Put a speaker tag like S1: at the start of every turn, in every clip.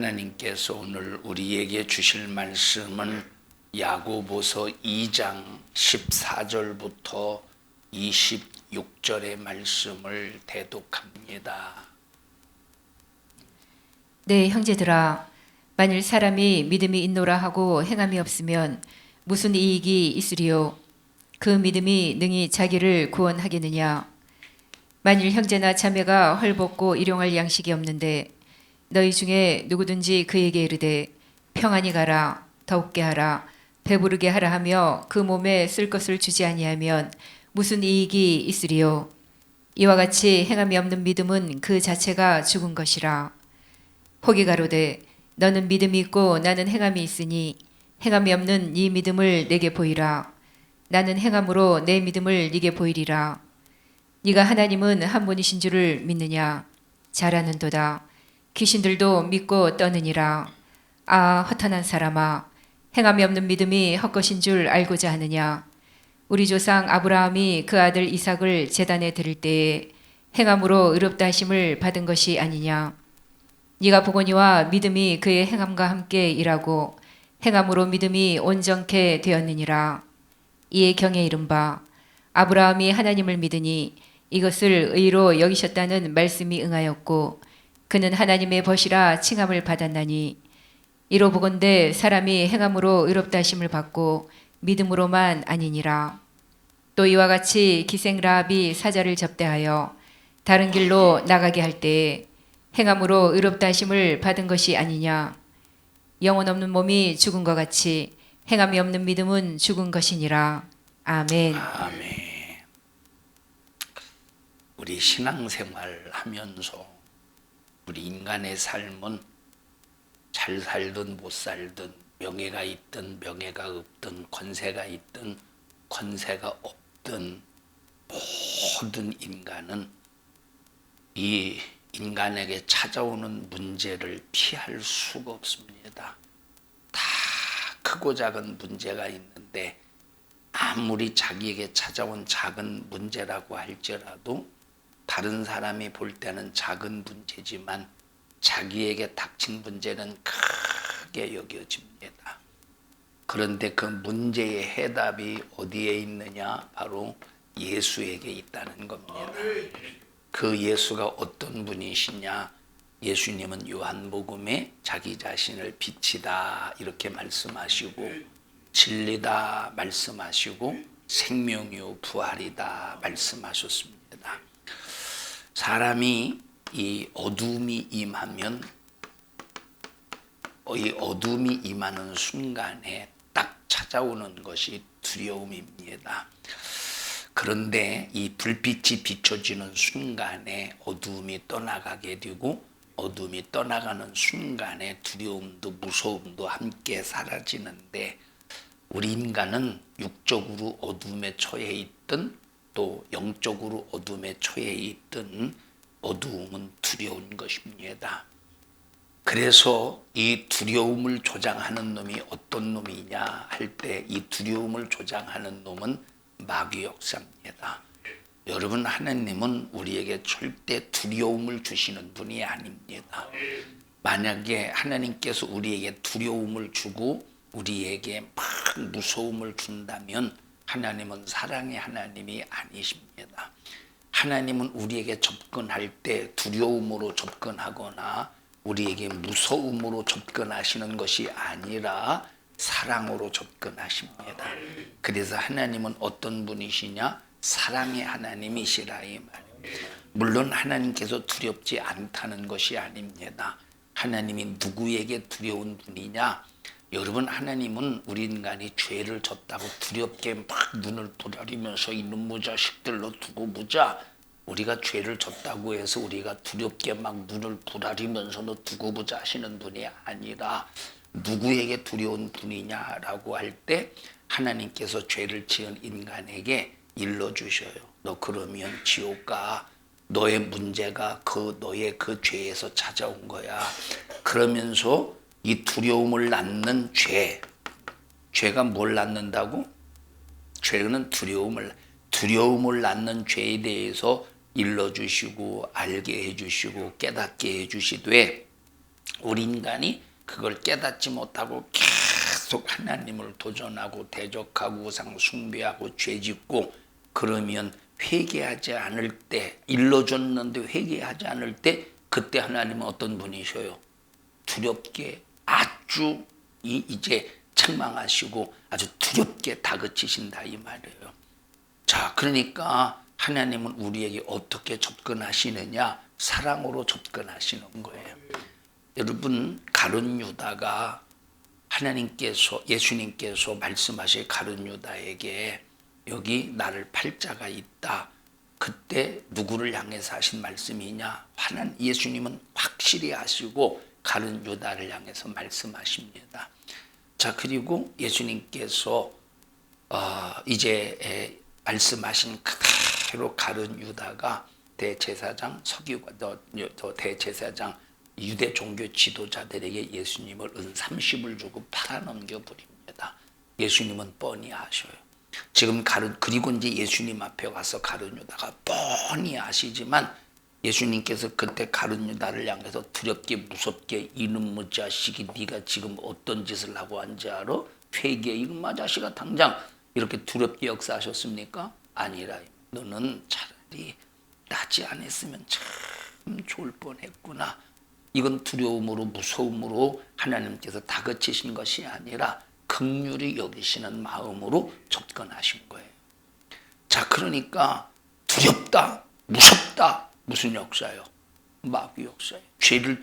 S1: 하나님께서 오늘 우리에게 주실 말씀은 야고보서 2장 14절부터 26절의 말씀을 대독합니다.
S2: 네, 형제들아, 만일 사람이 믿음이 있노라 하고 행함이 없으면 무슨 이익이 있으리요? 그 믿음이 능히 자기를 구원하겠느냐? 만일 형제나 자매가 헐벗고 일용할 양식이 없는데 너희 중에 누구든지 그에게 이르되 평안히 가라, 더욱게 하라, 배부르게 하라 하며 그 몸에 쓸 것을 주지 아니하면 무슨 이익이 있으리요? 이와 같이 행함이 없는 믿음은 그 자체가 죽은 것이라. 혹이 가로되 너는 믿음이 있고 나는 행함이 있으니 행함이 없는 이 믿음을 내게 보이라. 나는 행함으로 내 믿음을 네게 보이리라. 네가 하나님은 한 분이신 줄을 믿느냐? 잘하는도다. 귀신들도 믿고 떠느니라. 아, 허탄한 사람아, 행함이 없는 믿음이 헛것인 줄 알고자 하느냐? 우리 조상 아브라함이 그 아들 이삭을 제단에 드릴 때에 행함으로 의롭다 하심을 받은 것이 아니냐? 네가 보거니와 믿음이 그의 행함과 함께 일하고 행함으로 믿음이 온전케 되었느니라. 이에 경에 이른바 아브라함이 하나님을 믿으니 이것을 의로 여기셨다는 말씀이 응하였고 그는 하나님의 벗이라 칭함을 받았나니 이로 보건대 사람이 행함으로 의롭다 하심을 받고 믿음으로만 아니니라. 또 이와 같이 기생 라합이 사자를 접대하여 다른 길로 나가게 할 때에 행함으로 의롭다 하심을 받은 것이 아니냐. 영혼 없는 몸이 죽은 것 같이 행함이 없는 믿음은 죽은 것이니라. 아멘.
S1: 아멘. 우리 신앙생활 하면서 우리 인간의 삶은 잘 살든 못 살든 명예가 있든 명예가 없든 권세가 있든 권세가 없든 모든 인간은 이 인간에게 찾아오는 문제를 피할 수가 없습니다. 다 크고 작은 문제가 있는데 아무리 자기에게 찾아온 작은 문제라고 할지라도 다른 사람이 볼 때는 작은 문제지만 자기에게 닥친 문제는 크게 여겨집니다. 그런데 그 문제의 해답이 어디에 있느냐? 바로 예수에게 있다는 겁니다. 그 예수가 어떤 분이시냐? 예수님은 요한복음에 자기 자신을 빛이다 이렇게 말씀하시고 진리다 말씀하시고 생명이요 부활이다 말씀하셨습니다. 사람이 이 어둠이 임하면 이 어둠이 임하는 순간에 딱 찾아오는 것이 두려움입니다. 그런데 이 불빛이 비춰지는 순간에 어둠이 떠나가게 되고 어둠이 떠나가는 순간에 두려움도 무서움도 함께 사라지는데 우리 인간은 육적으로 어둠에 처해 있든 또 영적으로 어둠에 처해 있든 어두움은 두려운 것입니다. 그래서 이 두려움을 조장하는 놈이 어떤 놈이냐 할 때 이 두려움을 조장하는 놈은 마귀 역사입니다. 여러분, 하나님은 우리에게 절대 두려움을 주시는 분이 아닙니다. 만약에 하나님께서 우리에게 두려움을 주고 우리에게 막 무서움을 준다면 하나님은 사랑의 하나님이 아니십니다. 하나님은 우리에게 접근할 때 두려움으로 접근하거나 우리에게 무서움으로 접근하시는 것이 아니라 사랑으로 접근하십니다. 그래서 하나님은 어떤 분이시냐? 사랑의 하나님이시라 이 말입니다. 물론 하나님께서 두렵지 않다는 것이 아닙니다. 하나님이 누구에게 두려운 분이냐? 여러분, 하나님은 우리 인간이 죄를 졌다고 두렵게 막 눈을 부라리면서 이놈의 자식들로 두고 보자. 우리가 죄를 졌다고 해서 우리가 두렵게 막 눈을 부라리면서도 두고 보자 하시는 분이 아니라 누구에게 두려운 분이냐라고 할 때 하나님께서 죄를 지은 인간에게 일러주셔요. 너 그러면 지옥 가. 너의 문제가 너의 그 죄에서 찾아온 거야. 그러면서 이 두려움을 낳는 죄가 뭘 낳는다고? 죄는 두려움을 낳는 죄에 대해서 일러주시고 알게 해주시고 깨닫게 해주시되 우리 인간이 그걸 깨닫지 못하고 계속 하나님을 도전하고 대적하고 우상 숭배하고 죄짓고, 그러면 회개하지 않을 때, 일러줬는데 회개하지 않을 때, 그때 하나님은 어떤 분이셔요? 두렵게 아주 이제 책망하시고 아주 두렵게 다그치신다 이 말이에요. 자, 그러니까 하나님은 우리에게 어떻게 접근하시느냐? 사랑으로 접근하시는 거예요. 여러분, 가룟 유다가 예수님께서 말씀하신 가룟 유다에게 여기 나를 팔 자가 있다. 그때 누구를 향해서 하신 말씀이냐? 예수님은 확실히 하시고 가룟 유다를 향해서 말씀하십니다. 자, 그리고 예수님께서 이제 말씀하신 그대로 가룟 유다가 대제사장 대제사장 유대 종교 지도자들에게 예수님을 은 30을 주고 팔아넘겨 버립니다. 예수님은 뻔히 아셔요. 지금 그리고 이제 예수님 앞에 와서 가룟 유다가 뻔히 아시지만, 예수님께서 그때 가룟 유다를 향해서 두렵게 무섭게 이놈의 자식이 네가 지금 어떤 짓을 하고 앉아 알아? 회개, 이놈의 자식아 당장, 이렇게 두렵게 역사하셨습니까? 아니라 너는 차라리 나지 않았으면 참 좋을 뻔했구나. 이건 두려움으로 무서움으로 하나님께서 다그치신 것이 아니라 긍휼히 여기시는 마음으로 접근하신 거예요. 자, 그러니까 두렵다, 무섭다, 무슨 역사요? 마귀 역사예요. 죄를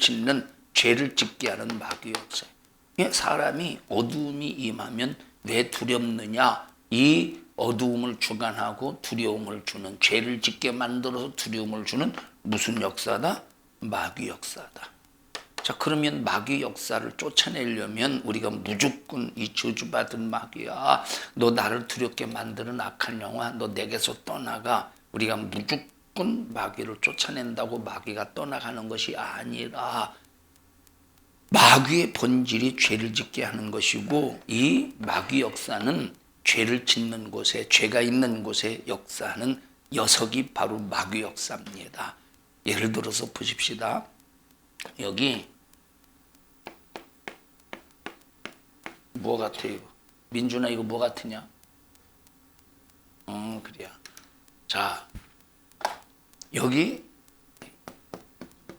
S1: 짓게 하는 마귀 역사예요. 사람이 어두움이 임하면 왜 두렵느냐? 이 어두움을 주관하고 두려움을 주는, 죄를 짓게 만들어서 두려움을 주는 무슨 역사다? 마귀 역사다. 자, 그러면 마귀 역사를 쫓아내려면 우리가 무조건 이 저주받은 마귀야, 너 나를 두렵게 만드는 악한 영아, 너 내게서 떠나가. 우리가 무조건 마귀를 쫓아낸다고 마귀가 떠나가는 것이 아니라, 마귀의 본질이 죄를 짓게 하는 것이고, 이 마귀 역사는 죄를 짓는 곳에, 죄가 있는 곳에 역사하는 녀석이 바로 마귀 역사입니다. 예를 들어서 보십시다. 여기 뭐 같아 이거? 민준아, 이거 뭐 같으냐? 그래요. 자, 여기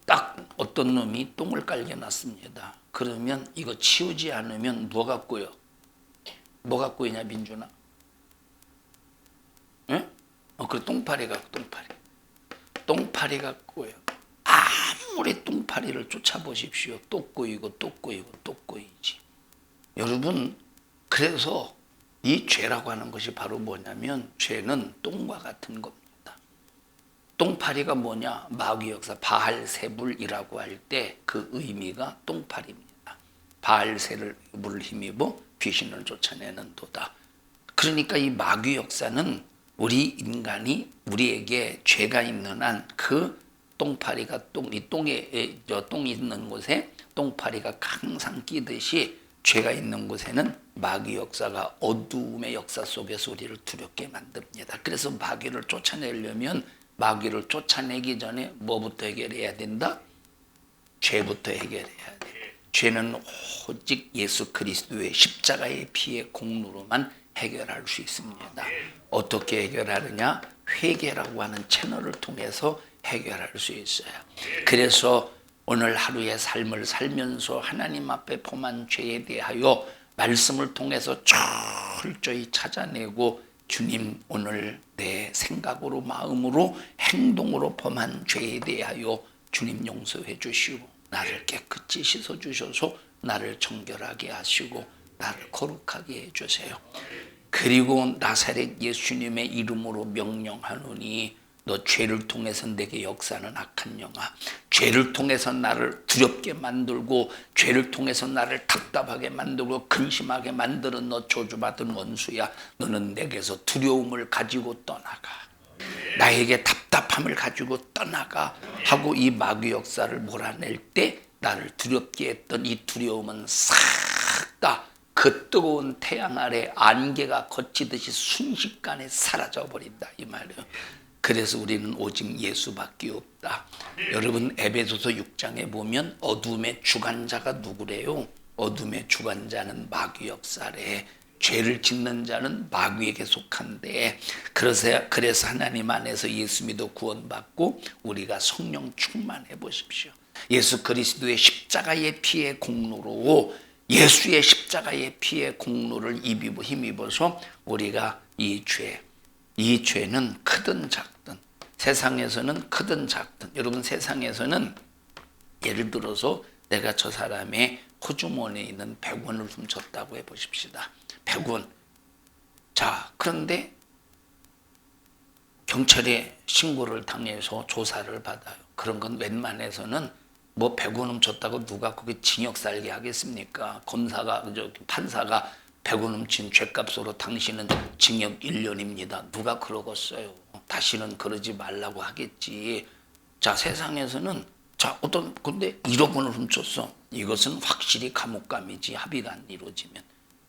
S1: 딱 어떤 놈이 똥을 깔겨놨습니다. 그러면 이거 치우지 않으면 뭐 갖고요? 뭐 갖고 있냐, 민준아? 응? 그래, 똥파리 갖고, 똥파리 갖고요. 아무리 똥파리를 쫓아보십시오. 또 꼬이고 또 꼬이고 또 꼬이지. 여러분, 그래서 이 죄라고 하는 것이 바로 뭐냐면, 죄는 똥과 같은 겁니다. 똥파리가 뭐냐? 마귀 역사, 바알세불이라고 할 때 그 의미가 똥파리입니다. 바알세불을 힘입어 귀신을 쫓아내는 도다. 그러니까 이 마귀 역사는 우리 인간이, 우리에게 죄가 있는 한 그 똥파리가 똥이 있는 곳에 똥파리가 항상 끼듯이, 죄가 있는 곳에는 마귀 역사가 어두움의 역사 속에서 우리를 두렵게 만듭니다. 그래서 마귀를 쫓아내려면, 마귀를 쫓아내기 전에 뭐부터 해결해야 된다? 죄부터 해결해야 돼. 죄는 오직 예수 그리스도의 십자가의 피의 공로로만 해결할 수 있습니다. 어떻게 해결하느냐? 회개라고 하는 채널을 통해서 해결할 수 있어요. 그래서 오늘 하루의 삶을 살면서 하나님 앞에 범한 죄에 대하여 말씀을 통해서 철저히 찾아내고, 주님, 오늘 내 생각으로, 마음으로, 행동으로 범한 죄에 대하여 주님 용서해 주시고, 나를 깨끗이 씻어 주셔서 나를 정결하게 하시고 나를 거룩하게 해 주세요. 그리고 나사렛 예수님의 이름으로 명령하노니, 너 죄를 통해서 내게 역사하는 악한 영아, 죄를 통해서 나를 두렵게 만들고, 죄를 통해서 나를 답답하게 만들고 근심하게 만드는 너 저주받은 원수야, 너는 내게서 두려움을 가지고 떠나가. 나에게 답답함을 가지고 떠나가 하고, 이 마귀 역사를 몰아낼 때 나를 두렵게 했던 이 두려움은 싹 다 그 뜨거운 태양 아래 안개가 걷히듯이 순식간에 사라져 버린다 이 말이에요. 그래서 우리는 오직 예수밖에 없다. 여러분 에베소서 6장에 보면 어둠의 주관자가 누구래요? 어둠의 주관자는 마귀 역사래. 죄를 짓는 자는 마귀에게 속한데, 그래서 하나님 안에서 예수 믿어 구원받고 우리가 성령 충만해 보십시오. 예수 그리스도의 십자가의 피의 공로로, 예수의 십자가의 피의 공로를 힘입어서 우리가 이 죄는 크든 작든, 세상에서는 크든 작든, 여러분 세상에서는 예를 들어서 내가 저 사람의 호주머니에 있는 100원을 훔쳤다고 해보십시다. 100원. 자, 그런데 경찰에 신고를 당해서 조사를 받아요. 그런 건 웬만해서는 뭐 100원 훔쳤다고 누가 거기 징역 살게 하겠습니까? 판사가 100원 훔친 죄값으로 당신은 징역 1년입니다. 누가 그러겠어요? 다시는 그러지 말라고 하겠지. 자, 세상에서는 근데 1억 원을 훔쳤어. 이것은 확실히 감옥감이지, 합의가 안 이루어지면.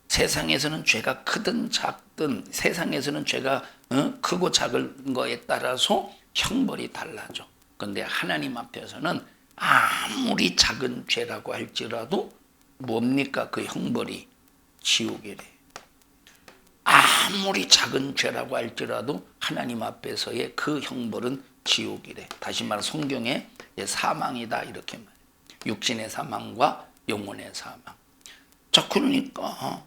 S1: 세상에서는 죄가 크든 작든, 세상에서는 죄가 크고 작은 거에 따라서 형벌이 달라져. 그런데 하나님 앞에서는 아무리 작은 죄라고 할지라도 뭡니까? 그 형벌이 지옥이래. 아무리 작은 죄라고 할지라도 하나님 앞에서의 그 형벌은 지옥이래. 다시 말해 성경에 사망이다 이렇게 말해. 육신의 사망과 영혼의 사망. 자, 그러니까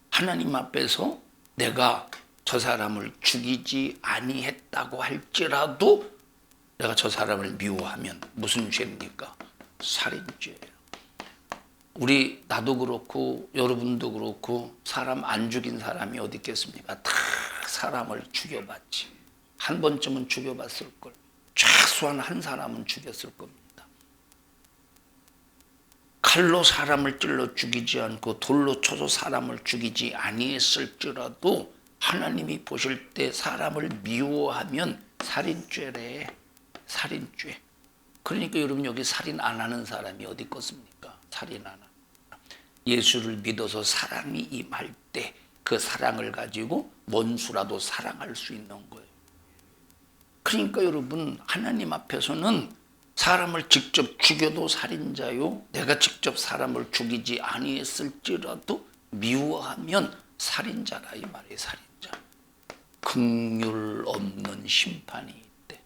S1: 하나님 앞에서 내가 저 사람을 죽이지 아니했다고 할지라도 내가 저 사람을 미워하면 무슨 죄입니까? 살인죄예요. 나도 그렇고 여러분도 그렇고 사람 안 죽인 사람이 어디 있겠습니까? 다 사람을 죽여봤지. 한 번쯤은 죽여봤을 걸. 최소한 한 사람은 죽였을 겁니다. 칼로 사람을 찔러 죽이지 않고 돌로 쳐서 사람을 죽이지 아니했을지라도 하나님이 보실 때 사람을 미워하면 살인죄래. 살인죄. 그러니까 여러분 여기 살인 안 하는 사람이 어디 있겠습니까? 살인 안 하는. 예수를 믿어서 사랑이 임할 때 그 사랑을 가지고 원수라도 사랑할 수 있는 거예요. 그러니까 여러분 하나님 앞에서는 사람을 직접 죽여도 살인자요, 내가 직접 사람을 죽이지 아니했을지라도 미워하면 살인자라 이 말이에요. 살인자. 긍휼 없는 심판이 있대.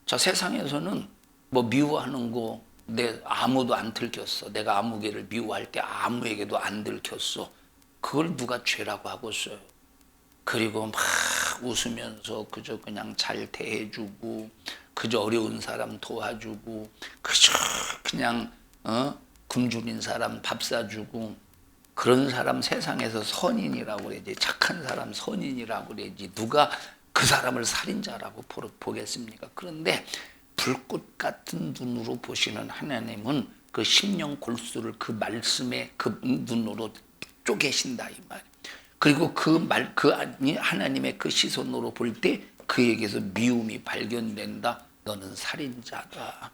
S1: 자, 세상에서는 뭐 미워하는 거 아무도 안 들켰어. 내가 아무개를 미워할 때 아무에게도 안 들켰어. 그걸 누가 죄라고 하겠어요. 그리고 막 웃으면서 그저 그냥 잘 대해주고, 그저 어려운 사람 도와주고, 그저 그냥 굶주린 사람 밥 사주고, 그런 사람 세상에서 선인이라고 그러지. 착한 사람 선인이라고 그러지. 누가 그 사람을 살인자라고 보겠습니까? 그런데 불꽃 같은 눈으로 보시는 하나님은 그 심령 골수를 그 말씀의 그 눈으로 쪼개신다 이 말. 그리고 하나님의 그 시선으로 볼 때 그에게서 미움이 발견된다. 너는 살인자다.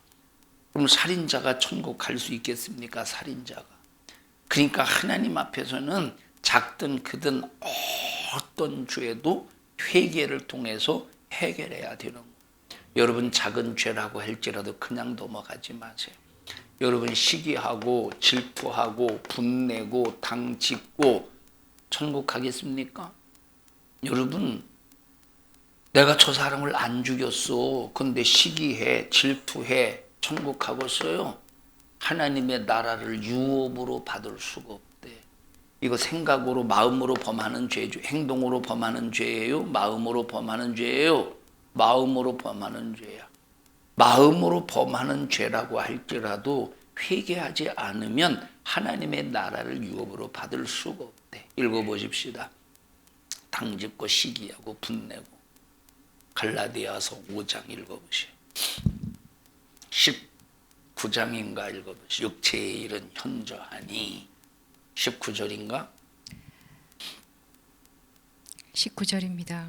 S1: 그럼 살인자가 천국 갈 수 있겠습니까? 살인자가. 그러니까 하나님 앞에서는 작든 크든 어떤 죄도 회개를 통해서 해결해야 되는 거예요. 여러분 작은 죄라고 할지라도 그냥 넘어가지 마세요. 여러분 시기하고 질투하고 분내고 당짓고 천국 가겠습니까? 여러분 내가 저 사람을 안 죽였어. 근데 시기해 질투해 천국 가겠어요? 하나님의 나라를 유업으로 받을 수가 없대. 이거 생각으로 마음으로 범하는 죄죠. 행동으로 범하는 죄예요? 마음으로 범하는 죄예요? 마음으로 범하는 죄야. 마음으로 범하는 죄라고 할지라도 회개하지 않으면 하나님의 나라를 유업으로 받을 수가 없대. 읽어보십시다. 당짓고 시기하고 분내고. 갈라디아서 5장 읽어보시오. 19장인가 읽어보시오. 육체의 일은 현저하니. 19절인가?
S2: 19절입니다.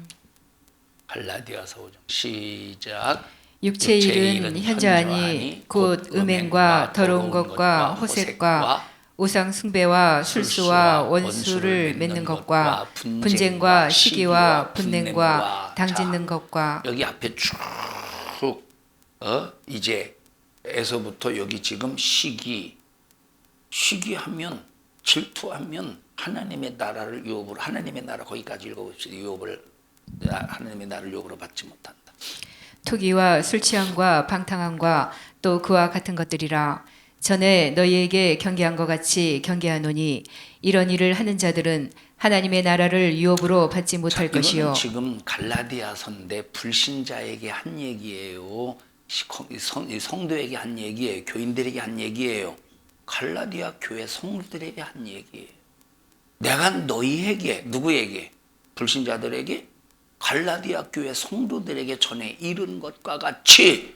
S1: 갈라디아서 5장 시작.
S2: 육체의 일은 현저하니 곧 음행과 더러운 것과 호색과 우상 숭배와 술수와 원수를 맺는 것과 분쟁과 시기와 분냉과 당짓는 것과
S1: 여기 앞에 쭉 이제 에서부터 여기 지금 시기하면 질투하면 하나님의 나라를 유업으로 하나님의 나라 거기까지 읽어봅시다. 하나님의 나라를 유업으로 받지 못한다.
S2: 투기와 술 취함과 방탕함과 또 그와 같은 것들이라. 전에 너희에게 경계한 것 같이 경계하노니 이런 일을 하는 자들은 하나님의 나라를 유업으로 받지 못할 것이요.
S1: 지금 갈라디아서인데 불신자에게 한 얘기예요. 성도에게 한 얘기예요. 교인들에게 한 얘기예요. 갈라디아 교회 성도들에게 한 얘기예요. 내가 너희에게 누구에게? 불신자들에게 갈라디아 교회 성도들에게 전해 이른 것과 같이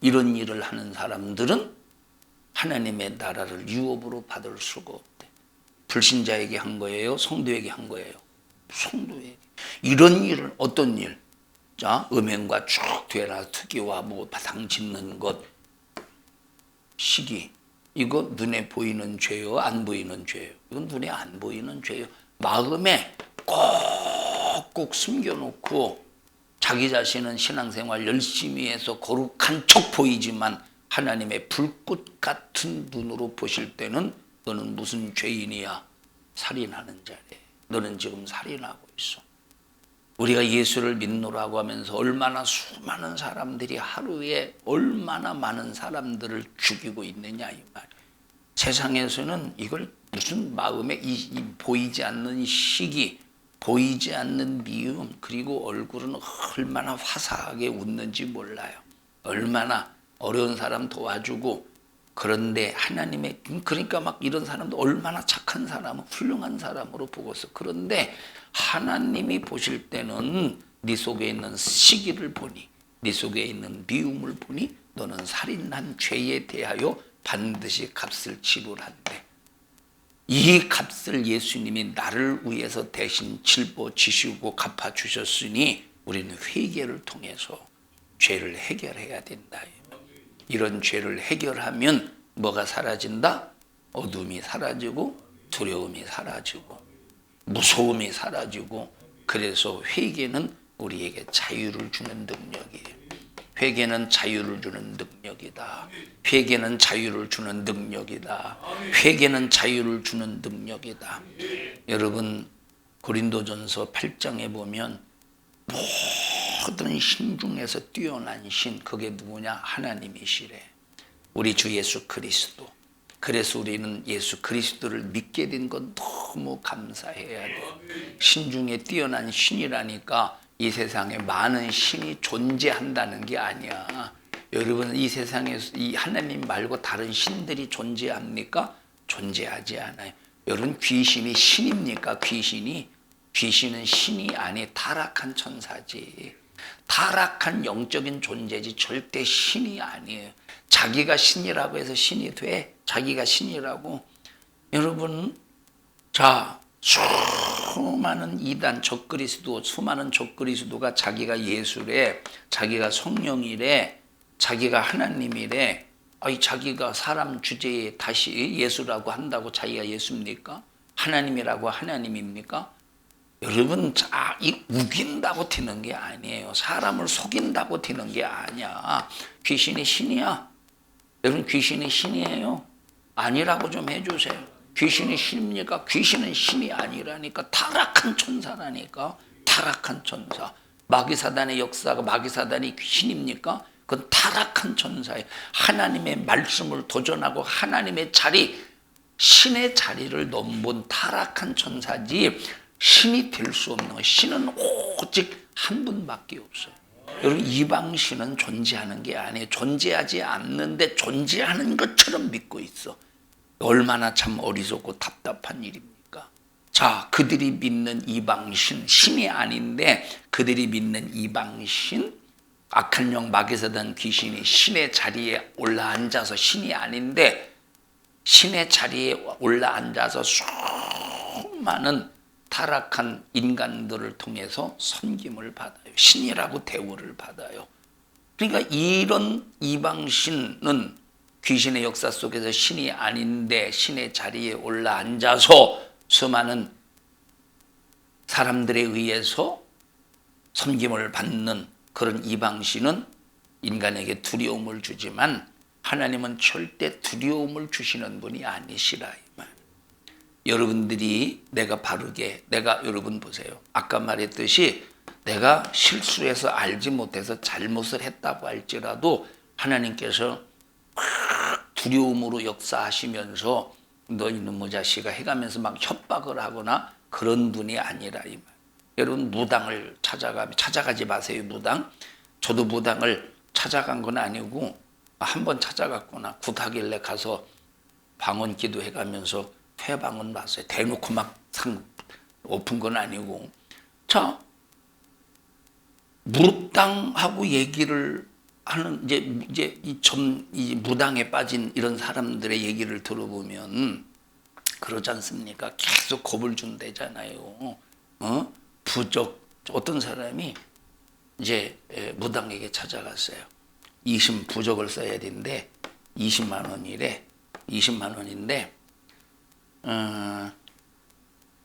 S1: 이런 일을 하는 사람들은 하나님의 나라를 유업으로 받을 수가 없대. 불신자에게 한 거예요? 성도에게 한 거예요? 성도에게. 이런 일은 어떤 일? 자, 음행과 쭉 되라 투기와 뭐 바탕 짓는 것, 시기. 이거 눈에 보이는 죄요? 안 보이는 죄요? 이건 눈에 안 보이는 죄요. 마음에 꼭꼭 숨겨놓고 자기 자신은 신앙생활 열심히 해서 거룩한 척 보이지만 하나님의 불꽃 같은 눈으로 보실 때는 너는 무슨 죄인이야? 살인하는 자래. 너는 지금 살인하고 있어. 우리가 예수를 믿노라고 하면서 얼마나 수많은 사람들이 하루에 얼마나 많은 사람들을 죽이고 있느냐 이 말이에요. 세상에서는 이걸 무슨 마음에 이 보이지 않는 시기, 보이지 않는 미움, 그리고 얼굴은 얼마나 화사하게 웃는지 몰라요. 얼마나 어려운 사람 도와주고, 그런데 하나님의, 그러니까 막 이런 사람도 얼마나 착한 사람, 훌륭한 사람으로 보고서, 그런데 하나님이 보실 때는 네 속에 있는 시기를 보니, 네 속에 있는 미움을 보니 너는 살인한 죄에 대하여 반드시 값을 지불한대. 이 값을 예수님이 나를 위해서 대신 짊어지시고 갚아주셨으니 우리는 회개를 통해서 죄를 해결해야 된다. 이런 죄를 해결하면 뭐가 사라진다? 어둠이 사라지고 두려움이 사라지고 무서움이 사라지고, 그래서 회개는 우리에게 자유를 주는 능력이에요. 회개는 자유를 주는 능력이다. 회개는 자유를 주는 능력이다. 회개는 자유를 주는 능력이다. 여러분, 고린도전서 8장에 보면 모든 신 중에서 뛰어난 신, 그게 누구냐? 하나님이시래. 우리 주 예수 그리스도. 그래서 우리는 예수 그리스도를 믿게 된 건 너무 감사해야 돼. 신 중에 뛰어난 신이라니까 이 세상에 많은 신이 존재한다는 게 아니야. 여러분, 이 세상에서 이 하나님 말고 다른 신들이 존재합니까? 존재하지 않아요. 여러분, 귀신이 신입니까? 귀신은 신이 아니 타락한 천사지. 타락한 영적인 존재지 절대 신이 아니에요. 자기가 신이라고 해서 신이 돼? 자기가 신이라고? 여러분, 자, 수많은 이단 적그리스도, 수많은 적그리스도가 자기가 예수래, 자기가 성령이래, 자기가 하나님이래. 아니, 자기가 사람 주제에 다시 예수라고 한다고 자기가 예수입니까? 하나님이라고 하나님입니까? 여러분, 이 우긴다고 되는 게 아니에요. 사람을 속인다고 되는 게 아니야. 귀신이 신이야? 여러분, 귀신이 신이에요? 아니라고 좀 해주세요. 귀신이 신입니까? 귀신은 신이 아니라니까. 타락한 천사라니까. 타락한 천사. 마귀사단의 역사가 마귀사단이 신입니까? 그건 타락한 천사예요. 하나님의 말씀을 도전하고 하나님의 자리, 신의 자리를 넘본 타락한 천사지, 신이 될 수 없는 거예요. 신은 오직 한 분밖에 없어요. 여러분, 이방신은 존재하는 게 아니에요. 존재하지 않는데 존재하는 것처럼 믿고 있어. 얼마나 참 어리석고 답답한 일입니까? 자, 그들이 믿는 이방신, 신이 아닌데 그들이 믿는 이방신, 악한 영 마귀사단 귀신이 신의 자리에 올라앉아서, 신이 아닌데 신의 자리에 올라앉아서 수많은 타락한 인간들을 통해서 섬김을 받아요. 신이라고 대우를 받아요. 그러니까 이런 이방신은 귀신의 역사 속에서 신이 아닌데 신의 자리에 올라 앉아서 수많은 사람들에 의해서 섬김을 받는 그런 이방신은 인간에게 두려움을 주지만 하나님은 절대 두려움을 주시는 분이 아니시라 이 말. 여러분들이 내가 여러분 보세요. 아까 말했듯이 내가 실수해서 알지 못해서 잘못을 했다고 할지라도 하나님께서 두려움으로 역사하시면서 너 이놈의 자식아 해가면서 막 협박을 하거나 그런 분이 아니라 이 말. 여러분 무당을 찾아가지 마세요. 무당. 저도 무당을 찾아간 건 아니고 한번 찾아갔구나. 굿하길래 가서 방언 기도해가면서 회방언 봤어요. 대놓고 막 엎은 건 아니고. 자, 무당하고 얘기를 하는 이제 이 무당에 빠진 이런 사람들의 얘기를 들어보면 그러지 않습니까? 계속 겁을 준대잖아요. 부적 어떤 사람이 이제 무당에게 찾아갔어요. 부적을 써야 되는데 20만 원이래. 20만 원인데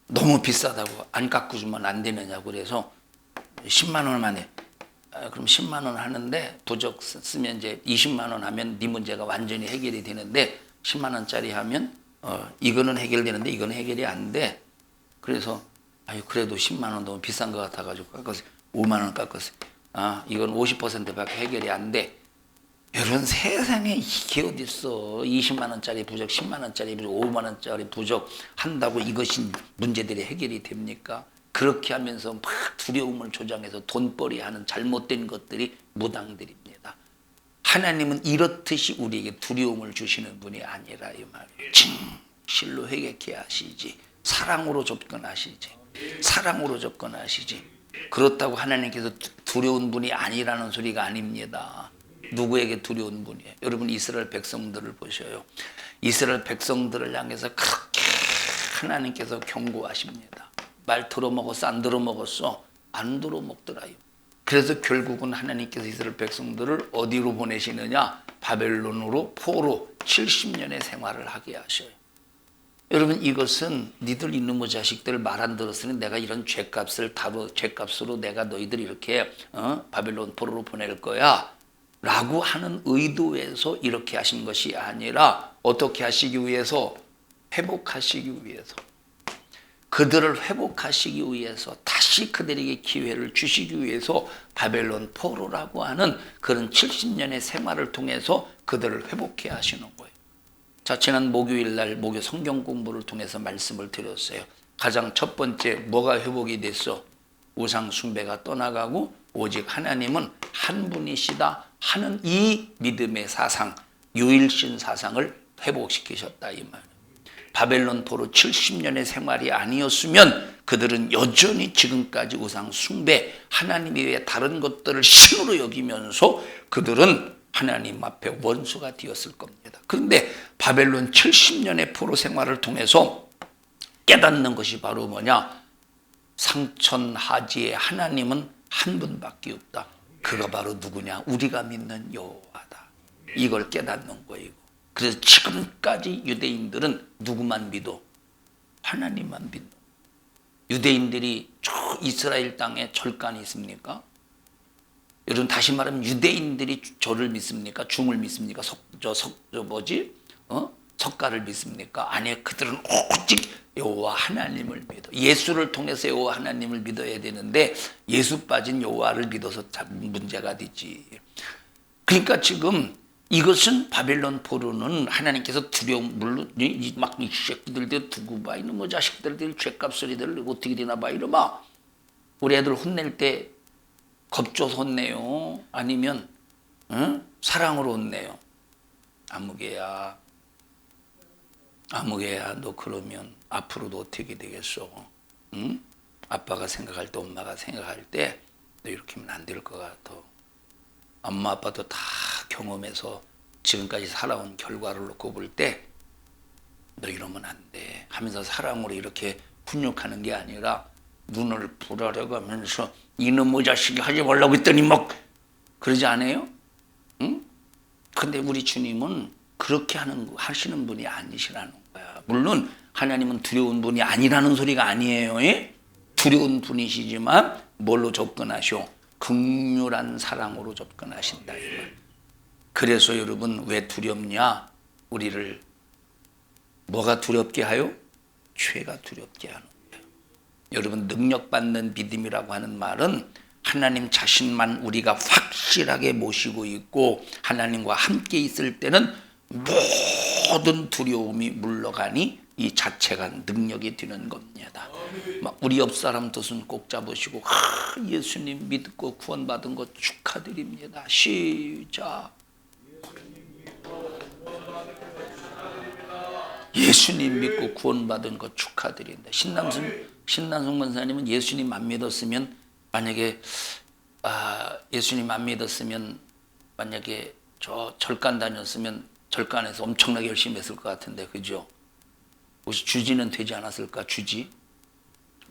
S1: 너무 비싸다고 안 깎고 주면 안 되느냐고 그래서 10만 원만 해. 그럼 10만 원 하는데 부적 쓰면 이제 20만 원 하면 네 문제가 완전히 해결이 되는데 10만 원짜리 하면 이거는 해결되는데 이거는 해결이 안 돼. 그래서 그래도 10만 원 너무 비싼 것 같아가지고 깎았어요. 5만 원 깎았어요. 이건 50%밖에 해결이 안 돼. 여러분 세상에 이게 어딨어. 20만 원짜리 부적, 10만 원짜리 부적, 5만 원짜리 부적 한다고 이것이 문제들이 해결이 됩니까? 그렇게 하면서 막 두려움을 조장해서 돈벌이 하는 잘못된 것들이 무당들입니다. 하나님은 이렇듯이 우리에게 두려움을 주시는 분이 아니라 이 말이에요. 진실로 회개케 하시지. 사랑으로 접근하시지. 사랑으로 접근하시지. 그렇다고 하나님께서 두려운 분이 아니라는 소리가 아닙니다. 누구에게 두려운 분이에요? 여러분 이스라엘 백성들을 보셔요. 이스라엘 백성들을 향해서 그렇게 하나님께서 경고하십니다. 말 들어먹었어? 안 들어먹었어? 안 들어먹더라요. 그래서 결국은 하나님께서 이스라엘 백성들을 어디로 보내시느냐? 바벨론으로 포로 70년의 생활을 하게 하셔요. 여러분 이것은 니들 이놈의 자식들 말 안 들었으니 내가 이런 죄값으로 내가 너희들 이렇게 바벨론 포로로 보낼 거야 라고 하는 의도에서 이렇게 하신 것이 아니라 어떻게 하시기 위해서? 회복하시기 위해서. 그들을 회복하시기 위해서 다시 그들에게 기회를 주시기 위해서 바벨론 포로라고 하는 그런 70년의 생활을 통해서 그들을 회복해 하시는 거예요. 자, 지난 목요일 날 목요 성경 공부를 통해서 말씀을 드렸어요. 가장 첫 번째 뭐가 회복이 됐어? 우상 숭배가 떠나가고 오직 하나님은 한 분이시다 하는 이 믿음의 사상, 유일신 사상을 회복시키셨다 이 말. 바벨론 포로 70년의 생활이 아니었으면 그들은 여전히 지금까지 우상 숭배, 하나님 외에 다른 것들을 신으로 여기면서 그들은 하나님 앞에 원수가 되었을 겁니다. 그런데 바벨론 70년의 포로 생활을 통해서 깨닫는 것이 바로 뭐냐? 상천하지의 하나님은 한 분밖에 없다. 그가 바로 누구냐? 우리가 믿는 여호와다. 이걸 깨닫는 거예요. 그래서 지금까지 유대인들은 누구만 믿어? 하나님만 믿어. 유대인들이 저 이스라엘 땅에 절간이 있습니까? 여러분 다시 말하면 유대인들이 절을 믿습니까? 중을 믿습니까? 석가를 믿습니까? 아니, 그들은 오직 여호와 하나님을 믿어. 예수를 통해서 여호와 하나님을 믿어야 되는데 예수 빠진 여호와를 믿어서 문제가 되지. 그러니까 지금 이것은 바벨론 포로는 하나님께서 두려움, 물론 막 이 새끼들들 두고 봐. 이놈의 자식들들 죄값 소리들 어떻게 되나 봐. 이러마. 우리 애들 혼낼 때 겁줘서 혼내요? 아니면 사랑으로 혼내요? 아무개야 너 그러면 앞으로도 어떻게 되겠어? 응? 아빠가 생각할 때 엄마가 생각할 때 너 이렇게 하면 안 될 것 같아. 엄마 아빠도 다 경험해서 지금까지 살아온 결과를 놓고 볼 때 너 이러면 안 돼 하면서 사랑으로 이렇게 훈육하는 게 아니라 눈을 부라려고 하면서 이놈의 자식이 하지 말라고 했더니 막 그러지 않아요? 응? 근데 우리 주님은 그렇게 하시는 분이 아니시라는 거야. 물론 하나님은 두려운 분이 아니라는 소리가 아니에요. 예? 두려운 분이시지만 뭘로 접근하셔? 긍휼한 사랑으로 접근하신다. 이 말. 그래서 여러분 왜 두렵냐? 우리를 뭐가 두렵게 하요? 죄가 두렵게 하는 거예요. 여러분 능력받는 믿음이라고 하는 말은 하나님 자신만 우리가 확실하게 모시고 있고 하나님과 함께 있을 때는 모든 두려움이 물러가니 이 자체가 능력이 되는 겁니다. 막 우리 옆 사람 두 손 꼭 잡으시고 예수님 믿고 구원받은 거 축하드립니다. 시작. 예수님 믿고 구원받은 거 축하드린다. 신남성 권사님은 예수님 안 믿었으면 만약에 예수님 안 믿었으면 만약에 저 절간 다녔으면 절간에서 엄청나게 열심히 했을 것 같은데 그죠? 혹시 주지는 되지 않았을까? 주지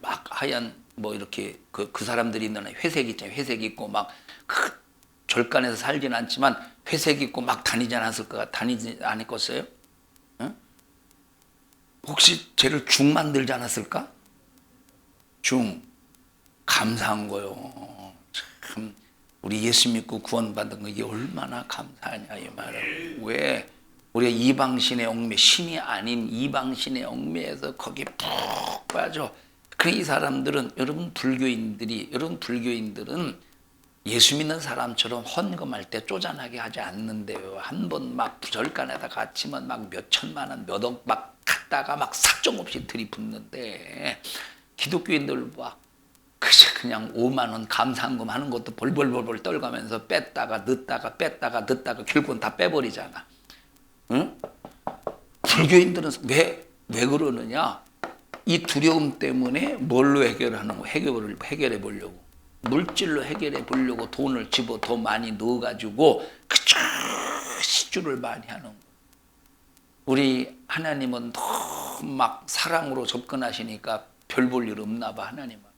S1: 막 하얀 뭐 이렇게 그 사람들이 있는 회색 있잖아요. 회색 입고 막 그 절간에서 살지는 않지만 회색 입고 막 다니지 않았을까? 다니지 않았겠어요? 응? 혹시 쟤를 중 만들지 않았을까? 중 감사한 거요. 참 우리 예수 믿고 구원받은 거 이게 얼마나 감사하냐 이 말은. 왜 우리가 이방신의 얽매, 신이 아닌 이방신의 얽매에서 거기에 푹 빠져. 그 이 사람들은 여러분 불교인들은 예수 믿는 사람처럼 헌금할 때 쪼잔하게 하지 않는데요. 한 번 막 절간에다 갇히면 막 몇 천만 원, 몇 억 막 갖다가 막 사정없이 들이붓는데 기독교인들 막 그냥 5만 원 감사한금 하는 것도 벌벌벌벌 떨가면서 뺐다가 넣다가 결국은 다 빼버리잖아. 응? 불교인들은 왜 그러느냐? 이 두려움 때문에 뭘로 해결하는 거? 해결해 보려고. 물질로 해결해 보려고 돈을 집어 더 많이 넣어가지고 그저 시주를 많이 하는 거. 우리 하나님은 너무 막 사랑으로 접근하시니까 별 볼 일 없나 봐 하나님한테.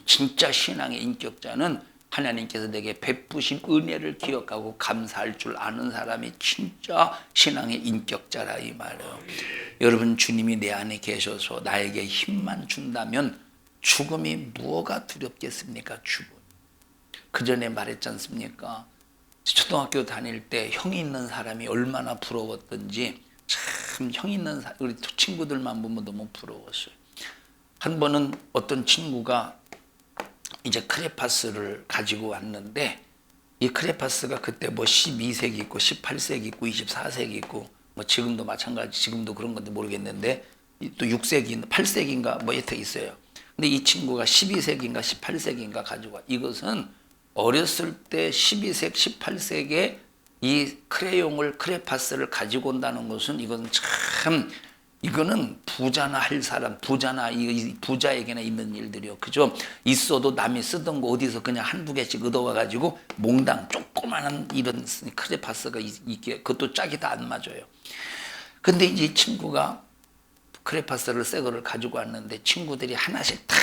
S1: 진짜 신앙의 인격자는 하나님께서 내게 베푸신 은혜를 기억하고 감사할 줄 아는 사람이 진짜 신앙의 인격자라 이 말이에요. 여러분 주님이 내 안에 계셔서 나에게 힘만 준다면 죽음이 뭐가 두렵겠습니까? 죽음. 그 전에 말했지 않습니까? 초등학교 다닐 때 형이 있는 사람이 얼마나 부러웠던지 참 형이 있는 우리 친구들만 보면 너무 부러웠어요. 한 번은 어떤 친구가 이제 크레파스를 가지고 왔는데 이 크레파스가 그때 뭐 12세기 있고 18세기 있고 24세기 있고 뭐 지금도 마찬가지 지금도 그런 건데 모르겠는데 또 6세기 8세기인가 뭐 여태 있어요. 근데 이 친구가 12세기인가 18세기인가 가지고 와. 이것은 어렸을 때 12세기 18세기에 이 크레파스를 가지고 온다는 것은 이거는 부자나 할 사람, 부자에게나 있는 일들이요. 그죠? 있어도 남이 쓰던 거 어디서 그냥 한두 개씩 얻어와가지고 몽당 조그마한 이런 크레파스가 있게, 그것도 짝이 다 안 맞아요. 근데 이제 이 친구가 크레파스를 새 거를 가지고 왔는데 친구들이 하나씩 다,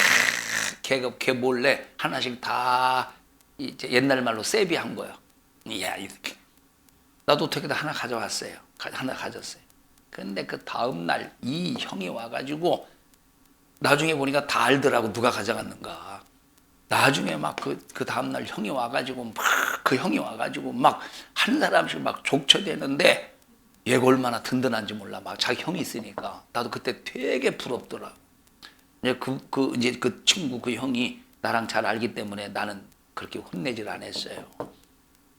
S1: 걔 몰래 하나씩 다 이제 옛날 말로 세비한 거예요. 이야, 이렇게. 나도 어떻게든 하나 가져왔어요. 하나 가졌어요. 근데 그 다음날 이 형이 와가지고 나중에 보니까 다 알더라고 누가 가져갔는가. 나중에 막 그 다음날 형이 와가지고 막 한 사람씩 막 족쳐대는데 얘가 얼마나 든든한지 몰라. 막 자기 형이 있으니까. 나도 그때 되게 부럽더라. 이제 그 친구 그 형이 나랑 잘 알기 때문에 나는 그렇게 혼내질 않았어요.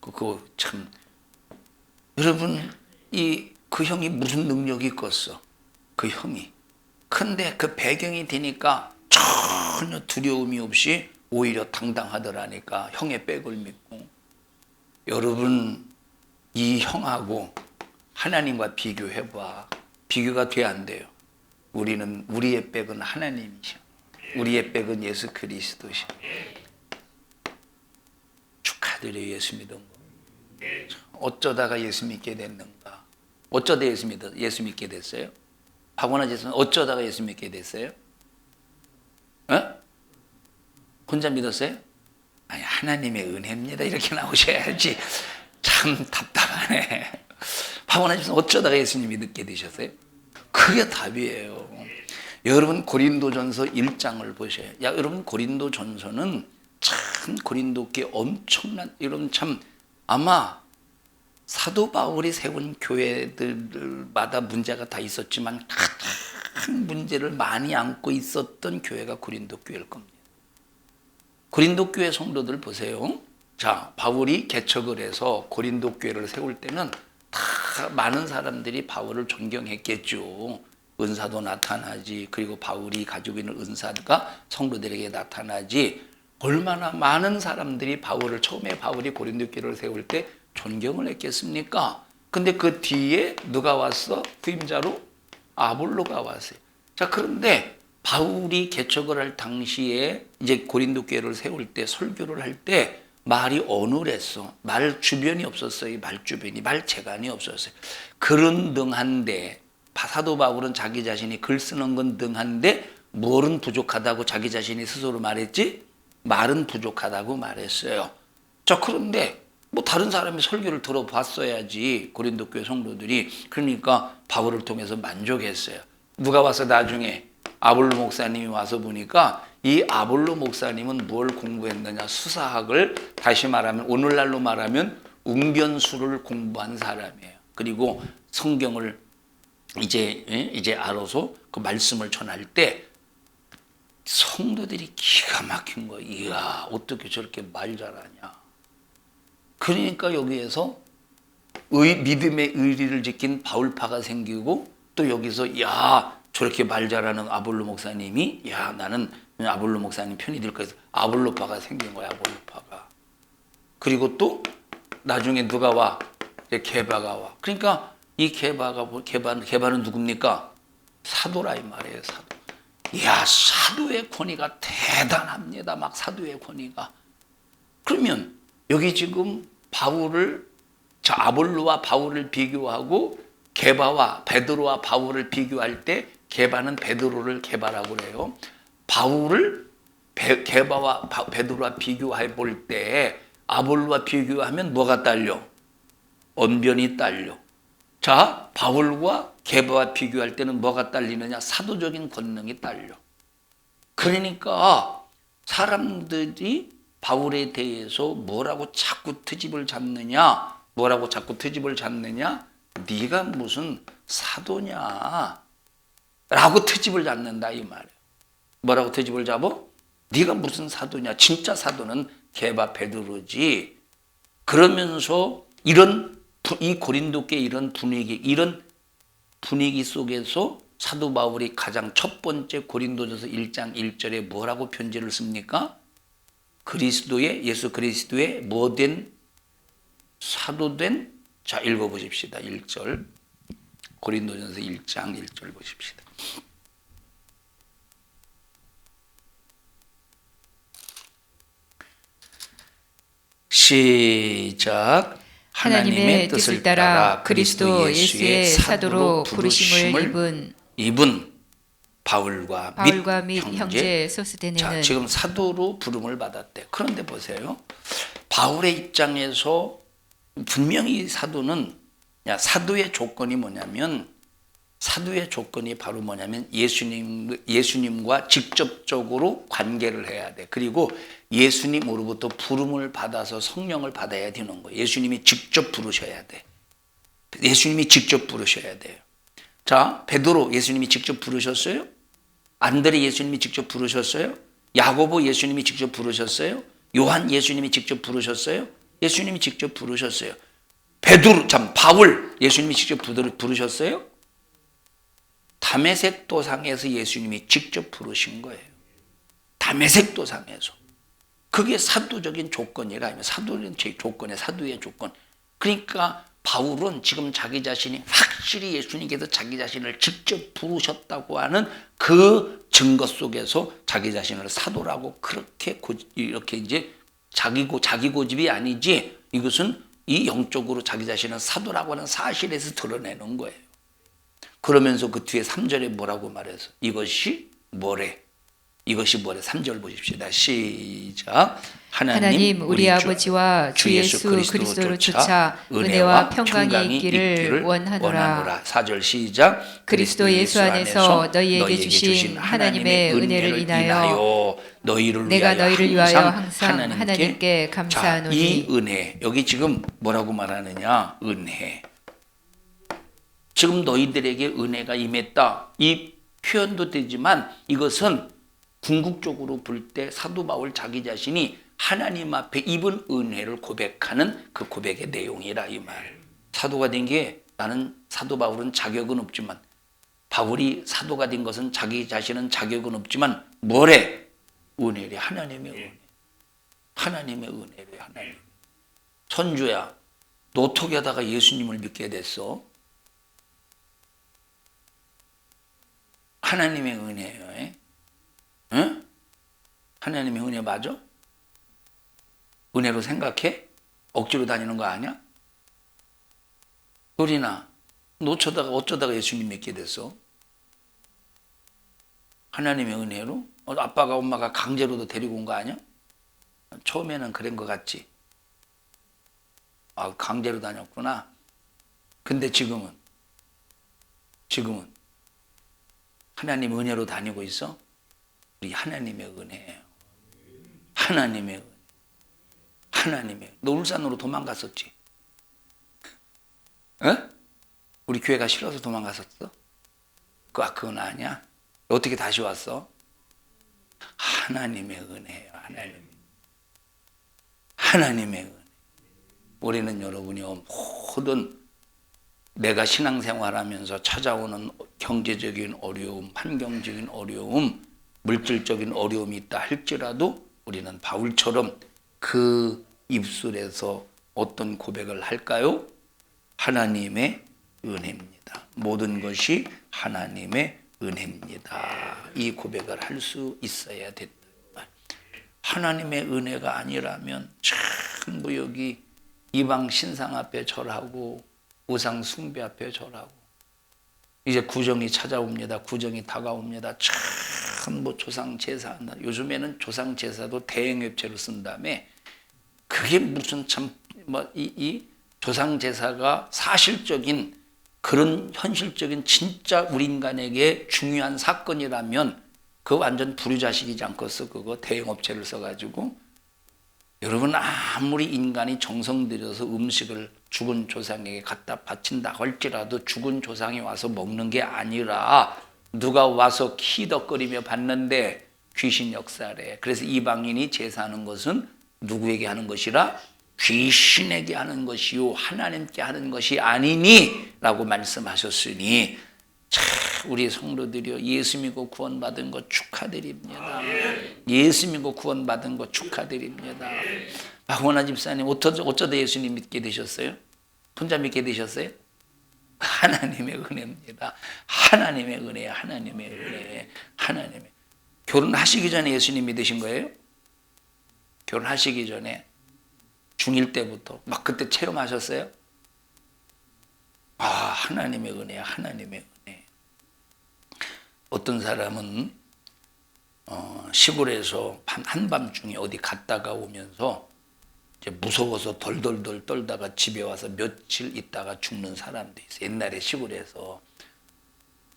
S1: 그거 참 여러분 그 형이 무슨 능력이 있겠어? 그 형이. 근데 그 배경이 되니까 전혀 두려움이 없이 오히려 당당하더라니까. 형의 백을 믿고. 여러분 이 형하고 하나님과 비교해봐. 비교가 돼 안 돼요? 우리의 백은 하나님이셔. 우리의 백은 예수 그리스도셔. 축하드려요. 예수 믿은 거. 어쩌다가 예수 믿게 됐는가? 어쩌다 예수 믿게 됐어요? 박원하 제수는 어쩌다가 예수 믿게 됐어요? 혼자 믿었어요? 아니 하나님의 은혜입니다. 이렇게 나오셔야지. 참 답답하네. 바보나 집사님 어쩌다가 예수님이 늦게 되셨어요? 그게 답이에요. 여러분 고린도전서 1장을 보셔요. 여러분 고린도전서는 참 고린도께 엄청난, 여러분 참 아마 사도 바울이 세운 교회들마다 문제가 다 있었지만 가장 문제를 많이 안고 있었던 교회가 고린도 교회일 겁니다. 고린도 교회 성도들 보세요. 자, 바울이 개척을 해서 고린도 교회를 세울 때는 다 많은 사람들이 바울을 존경했겠죠. 은사도 나타나지, 그리고 바울이 가지고 있는 은사가 성도들에게 나타나지. 얼마나 많은 사람들이 바울을, 처음에 바울이 고린도 교회를 세울 때 존경을 했겠습니까? 근데 그 뒤에 누가 왔어? 후임자로 아볼로가 왔어요. 자, 그런데 바울이 개척을 할 당시에 이제 고린도 교회를 세울 때, 설교를 할 때 말이 어눌했어. 말 주변이 없었어요. 말 주변이, 말 재간이 없었어요. 글은 능한데, 사도 바울은 자기 자신이 글 쓰는 건 능한데 뭘은 부족하다고 자기 자신이 스스로 말했지? 말은 부족하다고 말했어요. 자, 그런데 뭐 다른 사람이 설교를 들어봤어야지, 고린도 교회 성도들이. 그러니까 바울을 통해서 만족했어요. 누가 와서 나중에 아볼로 목사님이 와서 보니까 이 아볼로 목사님은 뭘 공부했느냐? 수사학을, 다시 말하면 오늘날로 말하면 웅변수를 공부한 사람이에요. 그리고 성경을 이제 알아서 그 말씀을 전할 때 성도들이 기가 막힌 거예요. 이야, 어떻게 저렇게 말 잘하냐. 그러니까 여기에서 믿음의 의리를 지킨 바울파가 생기고, 또 여기서 야, 저렇게 말 잘하는 아볼로 목사님이, 야, 나는 아볼로 목사님 편이 될 거야. 아볼로파가 생긴 거야, 아볼로파가. 그리고 또 나중에 누가 와? 게바가 와. 그러니까 이 게바는 누굽니까? 사도라 이 말이에요, 사도. 이야, 사도의 권위가 대단합니다. 막 사도의 권위가. 그러면 여기 지금 바울을, 아볼로와 바울을 비교하고 게바와 베드로와 바울을 비교할 때 게바는 베드로를 게바라고 그래요. 바울을 게바와 베드로와 비교해 볼 때 아볼로와 비교하면 뭐가 딸려? 언변이 딸려. 자, 바울과 게바와 비교할 때는 뭐가 딸리느냐? 사도적인 권능이 딸려. 그러니까 사람들이 바울에 대해서 뭐라고 자꾸 트집을 잡느냐? 뭐라고 자꾸 트집을 잡느냐? 네가 무슨 사도냐? 라고 트집을 잡는다 이 말이에요. 뭐라고 트집을 잡어? 네가 무슨 사도냐? 진짜 사도는 게바 베드로지. 그러면서 이 고린도께 이런 분위기 속에서 사도 바울이 가장 첫 번째 고린도전서 1장 1절에 뭐라고 편지를 씁니까? 예수 그리스도의 뭐된 사도된, 자, 읽어보십시다. 1절 고린도전서 1장 1절 보십시다. 시작.
S2: 하나님의 뜻을 따라 그리스도 예수의 사도로 부르심을 입은
S1: 바울과 및 형제 소스데네는, 자, 지금 사도로 부름을 받았대. 그런데 보세요. 바울의 입장에서 분명히 사도의 조건이 뭐냐면, 사도의 조건이 바로 뭐냐면 예수님과 직접적으로 관계를 해야 돼. 그리고 예수님으로부터 부름을 받아서 성령을 받아야 되는 거예요. 예수님이 직접 부르셔야 돼. 예수님이 직접 부르셔야 돼요. 자, 베드로 예수님이 직접 부르셨어요? 안드레 예수님이 직접 부르셨어요? 야고보 예수님이 직접 부르셨어요? 요한 예수님이 직접 부르셨어요? 예수님이 직접 부르셨어요. 바울 예수님이 직접 부르셨어요? 다메섹 도상에서 예수님이 직접 부르신 거예요. 다메섹 도상에서. 그게 사도적인 조건이라 하면, 사도는 제 조건이에요. 사도의 조건. 그러니까 바울은 지금 자기 자신이 확실히 예수님께서 자기 자신을 직접 부르셨다고 하는 그 증거 속에서 자기 자신을 사도라고 이렇게 이제 자기 고집이 아니지, 이것은 이 영적으로 자기 자신은 사도라고 하는 사실에서 드러내는 거예요. 그러면서 그 뒤에 3절에 뭐라고 말해서 이것이 뭐래? 이것이 뭐래? 3절 보십시다. 시작.
S2: 하나님 우리 아버지와 주 예수 그리스도로 조차 은혜와 평강이 있기를 원하노라.
S1: 4절 시작.
S2: 그리스도 예수 안에서 너희에게 주신 하나님의 은혜를 인하여 내가 너희를 위하여 항상 하나님께 감사하노니.
S1: 이 은혜, 여기 지금 뭐라고 말하느냐? 은혜. 지금 너희들에게 은혜가 임했다. 이 표현도 되지만 이것은 궁극적으로 볼 때 사도 바울 자기 자신이 하나님 앞에 입은 은혜를 고백하는 그 고백의 내용이라 이 말. 사도가 된 게, 나는 사도 바울은 자격은 없지만, 바울이 사도가 된 것은 자기 자신은 자격은 없지만 뭐래? 은혜래. 하나님의 은혜. 하나님의 은혜래. 하나님. 선주야, 너 어떻게 하다가 예수님을 믿게 됐어? 하나님의 은혜예요. 응? 하나님의 은혜 맞아? 은혜로 생각해? 억지로 다니는 거 아니야? 도리나, 너 어쩌다가 예수님 믿게 됐어? 하나님의 은혜로? 아빠가 엄마가 강제로도 데리고 온 거 아니야? 처음에는 그런 거 같지? 아, 강제로 다녔구나. 근데 지금은 하나님 은혜로 다니고 있어? 우리 하나님의 은혜예요. 하나님의 은혜. 너 울산으로 도망갔었지? 어? 우리 교회가 싫어서 도망갔었어? 그건 아니야. 어떻게 다시 왔어? 하나님의 은혜예요. 하나님의 은혜. 우리는 여러분이 모든 내가 신앙생활하면서 찾아오는 경제적인 어려움, 환경적인 어려움, 물질적인 어려움이 있다 할지라도 우리는 바울처럼 그 입술에서 어떤 고백을 할까요? 하나님의 은혜입니다. 모든 것이 하나님의 은혜입니다. 이 고백을 할 수 있어야 된다. 하나님의 은혜가 아니라면 전부 여기 이방 신상 앞에 절하고 우상 숭배 앞에 절하고 이제 구정이 찾아옵니다. 구정이 다가옵니다. 전부 조상 제사한다. 요즘에는 조상 제사도 대행업체로 쓴 다음에 그게 무슨 이 조상 제사가 사실적인 그런 현실적인 진짜 우리 인간에게 중요한 사건이라면 그거 완전 불효자식이지 않겠어? 그거 대행업체를 써가지고. 여러분, 아무리 인간이 정성 들여서 음식을 죽은 조상에게 갖다 바친다 할지라도 죽은 조상이 와서 먹는 게 아니라 누가 와서 키덕거리며 받는데 귀신 역사래. 그래서 이방인이 제사하는 것은 누구에게 하는 것이라? 귀신에게 하는 것이요 하나님께 하는 것이 아니니 라고 말씀하셨으니, 우리 성도들이요, 예수 믿고 구원받은 것 축하드립니다. 예수 믿고 구원받은 것 축하드립니다. 박원아 집사님, 어쩌다 예수님 믿게 되셨어요? 혼자 믿게 되셨어요? 하나님의 은혜입니다. 하나님의 은혜, 하나님의 은혜, 하나님의. 결혼하시기 전에 예수님 믿으신 거예요? 결혼하시기 전에 중1 때부터 막 그때 체험하셨어요? 아, 하나님의 은혜야, 하나님의 은혜. 어떤 사람은 시골에서 한밤중에 어디 갔다가 오면서 이제 무서워서 덜덜덜 떨다가 집에 와서 며칠 있다가 죽는 사람도 있어요. 옛날에 시골에서.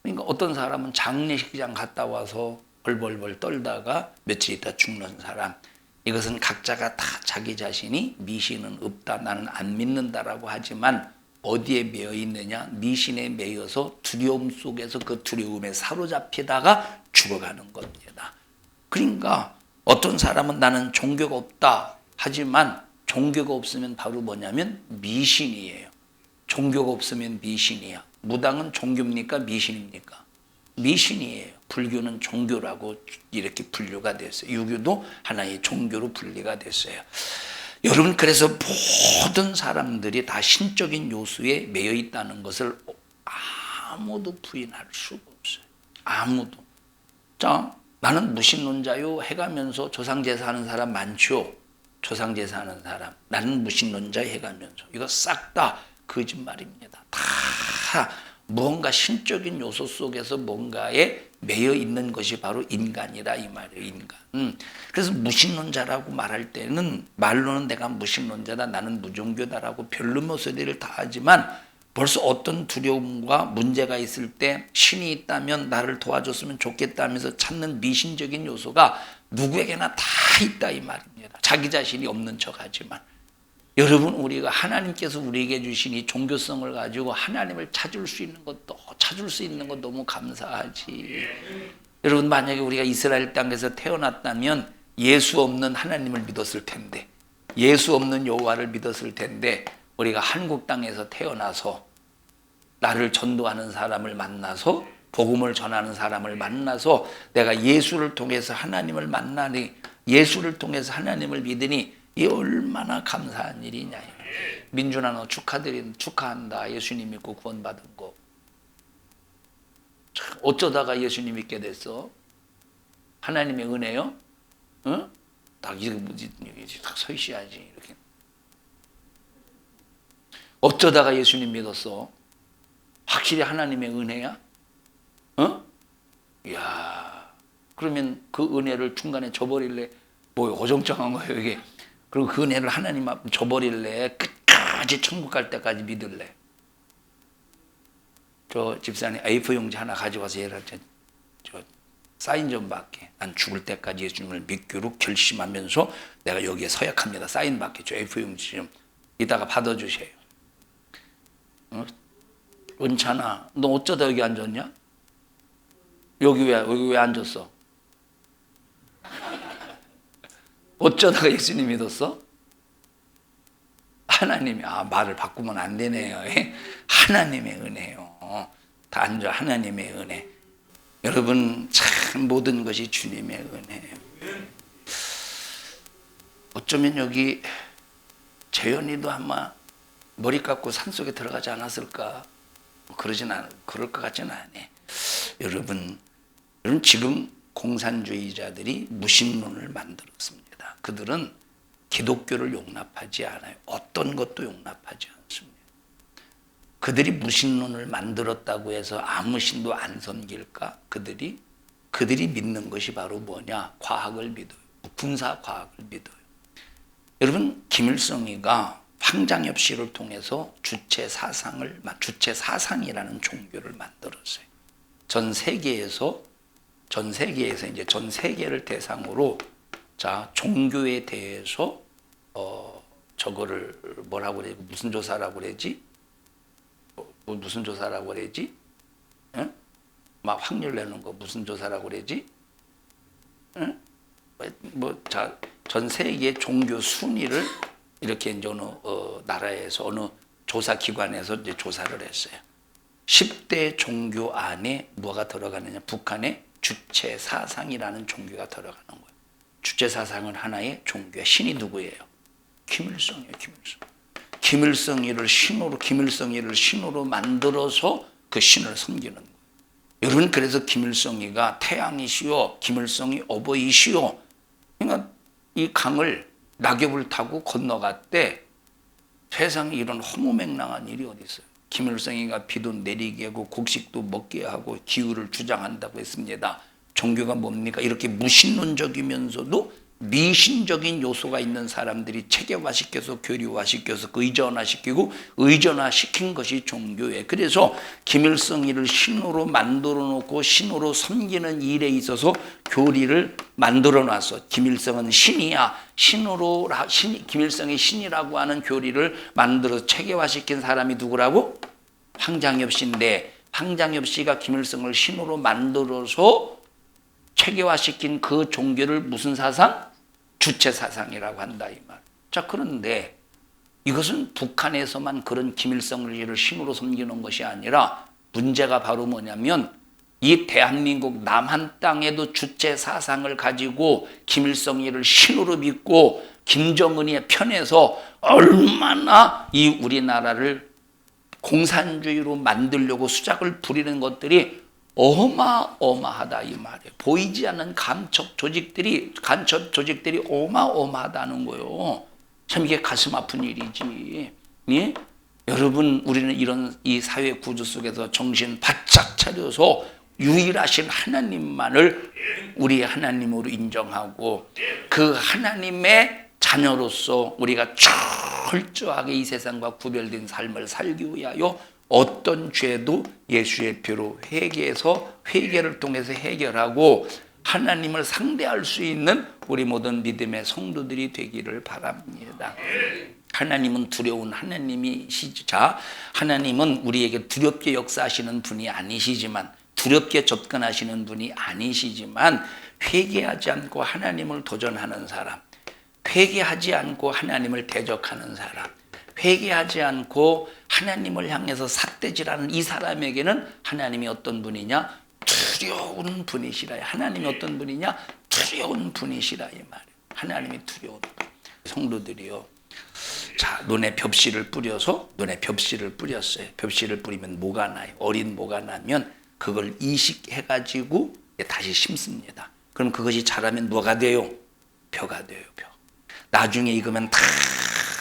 S1: 그러니까 어떤 사람은 장례식장 갔다 와서 벌벌벌 떨다가 며칠 있다 죽는 사람. 이것은 각자가 다 자기 자신이 미신은 없다, 나는 안 믿는다라고 하지만 어디에 매여 있느냐? 미신에 매여서 두려움 속에서 그 두려움에 사로잡히다가 죽어가는 겁니다. 그러니까 어떤 사람은 나는 종교가 없다 하지만 종교가 없으면 바로 뭐냐면 미신이에요. 종교가 없으면 미신이야. 무당은 종교입니까? 미신입니까? 미신이에요. 불교는 종교라고 이렇게 분류가 됐어요. 유교도 하나의 종교로 분리가 됐어요. 여러분, 그래서 모든 사람들이 다 신적인 요소에 매여 있다는 것을 아무도 부인할 수가 없어요. 아무도. 자, 나는 무신론자요 해가면서 조상제사하는 사람 많죠. 조상제사하는 사람. 나는 무신론자 해가면서. 이거 싹 다 거짓말입니다. 다 무언가 신적인 요소 속에서 뭔가에 매여 있는 것이 바로 인간이라 이 말이에요. 인간. 그래서 무신론자라고 말할 때는 말로는 내가 무신론자다, 나는 무종교다라고 별로 소리를 다 하지만 벌써 어떤 두려움과 문제가 있을 때 신이 있다면 나를 도와줬으면 좋겠다면서 찾는 미신적인 요소가 누구에게나 다 있다 이 말입니다. 자기 자신이 없는 척하지만 여러분, 우리가 하나님께서 우리에게 주신 이 종교성을 가지고 하나님을 찾을 수 있는 것도 너무 감사하지. 여러분, 만약에 우리가 이스라엘 땅에서 태어났다면 예수 없는 하나님을 믿었을 텐데, 예수 없는 여호와를 믿었을 텐데, 우리가 한국 땅에서 태어나서 나를 전도하는 사람을 만나서 복음을 전하는 사람을 만나서 내가 예수를 통해서 하나님을 만나니, 예수를 통해서 하나님을 믿으니 이 얼마나 감사한 일이냐. 민준아, 너 축하한다. 예수님 믿고 구원받은 거. 어쩌다가 예수님 믿게 됐어? 하나님의 은혜요? 응? 딱 이거 딱 서 있어야지. 이렇게. 어쩌다가 예수님 믿었어? 확실히 하나님의 은혜야? 어? 이야. 그러면 그 은혜를 중간에 저버릴래? 뭐 어정쩡한 거예요, 이게. 그리고 그 은혜를 하나님 앞에 줘버릴래? 끝까지 천국 갈 때까지 믿을래? 저 집사님 A4 용지 하나 가져와서 얘를 저 사인 좀 받게. 난 죽을 때까지 예수님을 믿기로 결심하면서 내가 여기에 서약합니다. 사인 받게. 저 A4 용지 좀 이따가 받아주세요. 어? 은찬아, 너 어쩌다 여기 앉았냐? 여기 왜 앉았어? 어쩌다가 예수님 믿었어? 하나님이, 말을 바꾸면 안 되네요. 하나님의 은혜요. 다 앉아. 하나님의 은혜. 여러분, 참 모든 것이 주님의 은혜예요. 어쩌면 여기 재현이도 아마 머리 깎고 산속에 들어가지 않았을까? 그럴 것 같지는 않아. 여러분 지금 공산주의자들이 무신론을 만들었습니다. 그들은 기독교를 용납하지 않아요. 어떤 것도 용납하지 않습니다. 그들이 무신론을 만들었다고 해서 아무 신도 안 섬길까? 그들이 믿는 것이 바로 뭐냐? 과학을 믿어요. 군사 과학을 믿어요. 여러분, 김일성이가 황장엽 씨를 통해서 주체 사상이라는 종교를 만들었어요. 전 세계에서 이제 전 세계를 대상으로 종교에 대해서 저거를 뭐라고 그래? 무슨 조사라고 그러지? 무슨 조사라고 그러지? 응? 막 확률 내는 거 무슨 조사라고 그러지? 응? 전 세계 종교 순위를 이렇게 이제 어느 나라에서 어느 조사 기관에서 이제 조사를 했어요. 10대 종교 안에 뭐가 들어가느냐? 북한의 주체 사상이라는 종교가 들어가는 거예요. 주체 사상은 하나의 종교야. 신이 누구예요? 김일성이에요. 김일성이를 신으로 만들어서 그 신을 섬기는 거예요. 여러분, 그래서 김일성이가 태양이시오, 김일성이 어버이시오. 그러니까 이 강을 낙엽을 타고 건너갔대. 세상에 이런 허무맹랑한 일이 어디 있어요? 김일성이가 비도 내리게 하고 곡식도 먹게 하고 기후를 주장한다고 했습니다. 종교가 뭡니까? 이렇게 무신론적이면서도 미신적인 요소가 있는 사람들이 체계화시켜서 교류화시켜서 의존화시킨 것이 종교예요. 그래서 김일성이를 신으로 만들어 놓고 신으로 섬기는 일에 있어서 교리를 만들어 놨어. 김일성은 신이야. 김일성이 신이라고 하는 교리를 만들어 체계화시킨 사람이 누구라고? 황장엽 씨인데, 황장엽 씨가 김일성을 신으로 만들어서 체계화시킨 그 종교를 무슨 사상? 주체 사상이라고 한다 이 말. 자, 그런데 이것은 북한에서만 그런 김일성을 신으로 섬기는 것이 아니라 문제가 바로 뭐냐면 이 대한민국 남한 땅에도 주체 사상을 가지고 김일성이를 신으로 믿고 김정은의 편에서 얼마나 이 우리나라를 공산주의로 만들려고 수작을 부리는 것들이 어마어마하다 이 말이에요. 보이지 않는 간첩 조직들이 어마어마하다는 거예요. 참 이게 가슴 아픈 일이지. 예? 여러분, 우리는 이런 이 사회 구조 속에서 정신 바짝 차려서 유일하신 하나님만을 우리의 하나님으로 인정하고 그 하나님의 자녀로서 우리가 철저하게 이 세상과 구별된 삶을 살기 위하여 어떤 죄도 예수의 피로 회개해서 회개를 통해서 해결하고 하나님을 상대할 수 있는 우리 모든 믿음의 성도들이 되기를 바랍니다. 하나님은 두려운 하나님이시자 하나님은 우리에게 두렵게 역사하시는 분이 아니시지만 두렵게 접근하시는 분이 아니시지만 회개하지 않고 하나님을 도전하는 사람, 회개하지 않고 하나님을 대적하는 사람, 회개하지 않고 하나님을 향해서 삿대질하는 이 사람에게는 하나님이 어떤 분이냐? 두려운 분이시라. 하나님이 어떤 분이냐? 두려운 분이시라 이 말이에요. 하나님이 두려운 분. 성도들이요. 자, 눈에 벽실을 뿌려서 눈에 벽실을 뿌렸어요. 벽실을 뿌리면 뭐가 나요? 어린 뭐가 나면 그걸 이식해가지고 다시 심습니다. 그럼 그것이 자라면 뭐가 돼요? 벼가 돼요. 벼. 나중에 익으면 다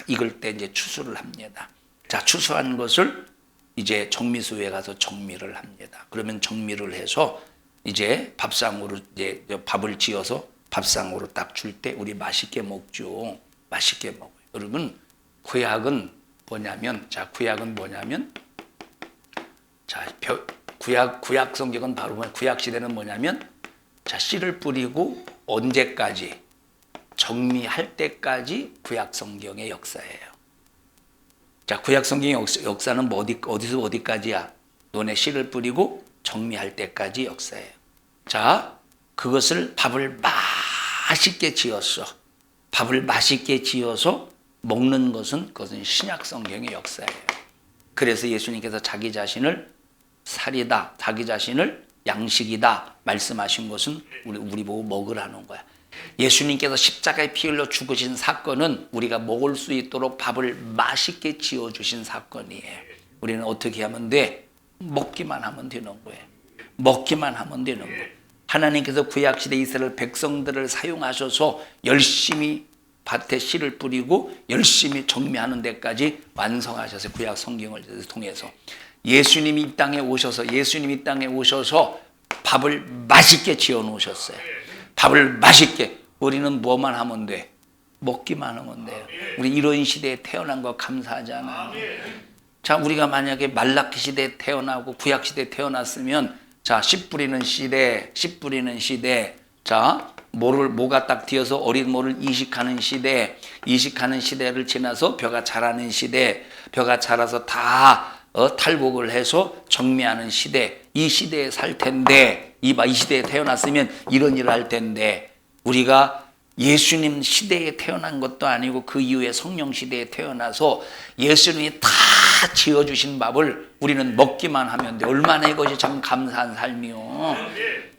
S1: 익을 때 이제 추수를 합니다. 자, 추수한 것을 이제 정미소에 가서 정미를 합니다. 그러면 정미를 해서 이제 밥상으로 이제 밥을 지어서 밥상으로 딱 줄 때 우리 맛있게 먹죠. 맛있게 먹어요. 여러분, 구약은 뭐냐면, 자, 구약은 뭐냐면, 자, 구약 성경은 바로 구약 시대는 뭐냐면, 자, 씨를 뿌리고 언제까지? 정미할 때까지 구약 성경의 역사예요. 자, 구약 성경의 역사는 뭐 어디서 어디까지야? 논에 씨를 뿌리고 정미할 때까지 역사예요. 자, 그것을 밥을 맛있게 지었어. 밥을 맛있게 지어서 먹는 것은 그것은 신약 성경의 역사예요. 그래서 예수님께서 자기 자신을 살이다, 자기 자신을 양식이다 말씀하신 것은 우리 보고 먹으라는 거야. 예수님께서 십자가에 피 흘려 죽으신 사건은 우리가 먹을 수 있도록 밥을 맛있게 지어주신 사건이에요. 우리는 어떻게 하면 돼? 먹기만 하면 되는 거예요. 먹기만 하면 되는 거예요. 하나님께서 구약시대 이스라엘 백성들을 사용하셔서 열심히 밭에 씨를 뿌리고 열심히 정미하는 데까지 완성하셔서 구약 성경을 통해서 예수님이 이 땅에 오셔서 밥을 맛있게 지어 놓으셨어요. 밥을 맛있게. 우리는 뭐만 하면 돼? 먹기만 하면 돼요. 우리 이런 시대에 태어난 거 감사하잖아요. 자, 우리가 만약에 말라기 시대에 태어나고 구약 시대에 태어났으면 자, 씨 뿌리는 시대, 자, 모가 딱 튀어서 어린 모를 이식하는 시대를 지나서 벼가 자라는 시대, 벼가 자라서 다 탈곡을 해서 정미하는 시대, 이 시대에 살 텐데, 이 시대에 태어났으면 이런 일을 할 텐데, 우리가 예수님 시대에 태어난 것도 아니고 그 이후에 성령 시대에 태어나서 예수님이 다 지어주신 밥을 우리는 먹기만 하면 돼. 얼마나 이것이 참 감사한 삶이요.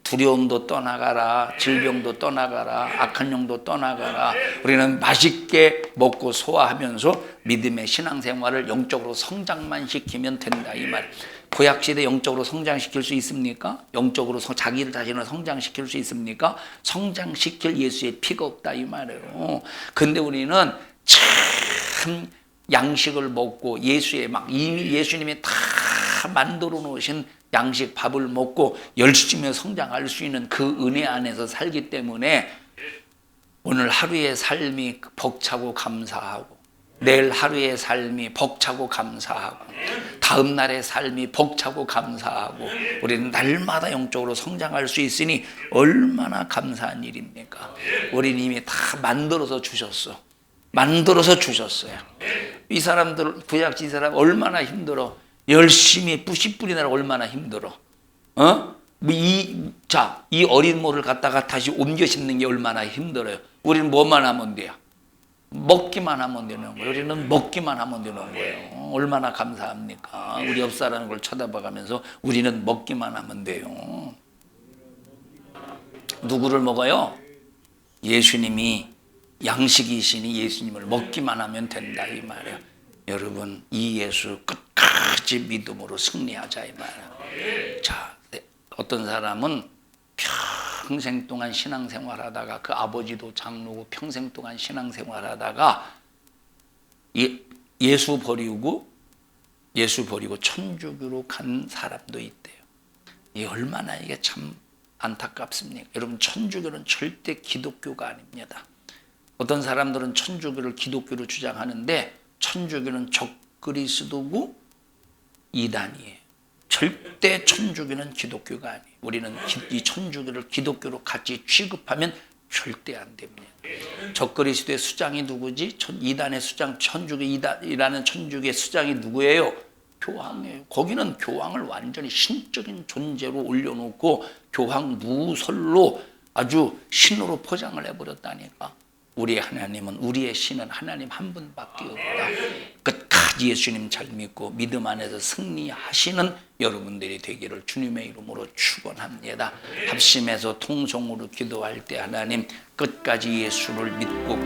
S1: 두려움도 떠나가라, 질병도 떠나가라, 악한 영도 떠나가라. 우리는 맛있게 먹고 소화하면서 믿음의 신앙생활을 영적으로 성장만 시키면 된다 이 말. 구약시대 영적으로 성장시킬 수 있습니까? 영적으로 자기 자신을 성장시킬 수 있습니까? 성장시킬 예수의 피가 없다 이 말이에요. 근데 우리는 참 양식을 먹고 이미 예수님이 다 만들어 놓으신 양식 밥을 먹고 열심히 성장할 수 있는 그 은혜 안에서 살기 때문에 오늘 하루의 삶이 벅차고 감사하고 내일 하루의 삶이 벅차고 감사하고 다음 날의 삶이 벅차고 감사하고 우리는 날마다 영적으로 성장할 수 있으니 얼마나 감사한 일입니까? 우리는 이미 다 만들어서 주셨어. 만들어서 주셨어요. 이 사람들 구약시 이 사람 얼마나 힘들어. 열심히 씨 뿌리느라 얼마나 힘들어. 이 어린 모를 갖다가 다시 옮겨 심는 게 얼마나 힘들어요. 우리는 뭐만 하면 돼요? 먹기만 하면 되는 거예요. 우리는 먹기만 하면 되는 거예요. 얼마나 감사합니까? 우리 옆 사람을 쳐다봐가면서 우리는 먹기만 하면 돼요. 누구를 먹어요? 예수님이 양식이시니 예수님을 먹기만 하면 된다 이 말이에요. 여러분, 이 예수 끝까지 믿음으로 승리하자 이 말이에요. 자, 어떤 사람은 평생 동안 신앙생활하다가 그 아버지도 장로고 평생 동안 신앙생활하다가 예수 버리고 예수 버리고 천주교로 간 사람도 있대요. 이 얼마나 이게 참 안타깝습니까? 여러분, 천주교는 절대 기독교가 아닙니다. 어떤 사람들은 천주교를 기독교로 주장하는데 천주교는 적그리스도고 이단이에요. 절대 천주교는 기독교가 아니에요. 우리는 이 천주교를 기독교로 같이 취급하면 절대 안 됩니다. 적그리스도의 수장이 누구지? 이단의 수장, 천주교 이단이라는 천주교의 수장이 누구예요? 교황이에요. 거기는 교황을 완전히 신적인 존재로 올려놓고 교황 무설로 아주 신으로 포장을 해버렸다니까. 우리의 하나님은, 우리의 신은 하나님 한 분밖에 없다. 끝까지 예수님 잘 믿고 믿음 안에서 승리하시는 여러분들이 되기를 주님의 이름으로 축원합니다. 합심해서 통성으로 기도할 때 하나님 끝까지 예수를 믿고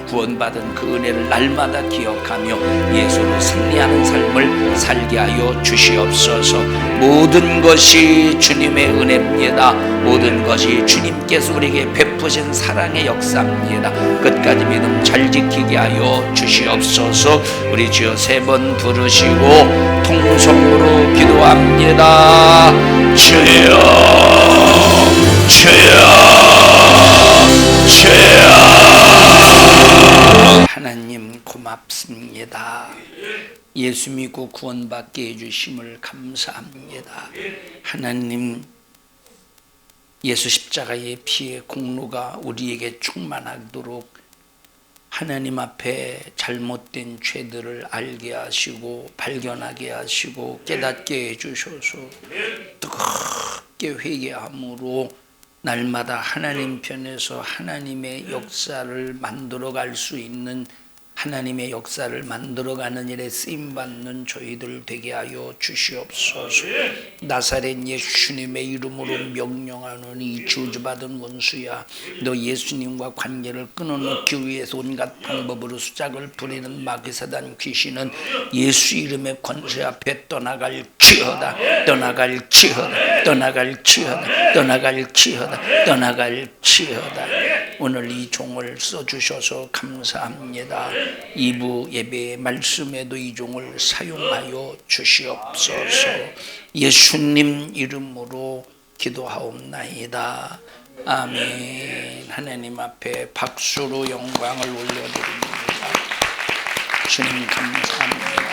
S1: 구원받은 그 은혜를 날마다 기억하며 예수를 승리하는 삶을 살게 하여 주시옵소서. 모든 것이 주님의 은혜입니다. 모든 것이 주님께서 우리에게 베푸신 사랑의 역사입니다. 끝까지 믿음 잘 지키게 하여 주시옵소서. 우리 주여 3번 부르시고 통성으로 기도합니다. 주여, 주여, 주여. 하나님 고맙습니다. 예수 믿고 구원받게 해주심을 감사합니다. 하나님, 예수 십자가의 피의 공로가 우리에게 충만하도록 하나님 앞에 잘못된 죄들을 알게 하시고 발견하게 하시고 깨닫게 해주셔서 뜨겁게 회개함으로 날마다 하나님 편에서 하나님의 역사를 만들어갈 수 있는, 하나님의 역사를 만들어가는 일에 쓰임받는 저희들 되게 하여 주시옵소서. 나사렛 예수님의 이름으로 명령하노니 저주받은 원수야, 너 예수님과 관계를 끊어놓기 위해서 온갖 방법으로 수작을 부리는 마귀사단 귀신은 예수 이름의 권세 앞에 떠나갈지어다, 떠나갈지어다, 떠나갈지어다, 떠나갈지어다, 떠나갈지어다. 오늘 이 종을 써주셔서 감사합니다. 2부 예배의 말씀에도 이 종을 사용하여 주시옵소서. 예수님 이름으로 기도하옵나이다. 아멘. 하나님 앞에 박수로 영광을 올려드립니다. 주님 감사합니다.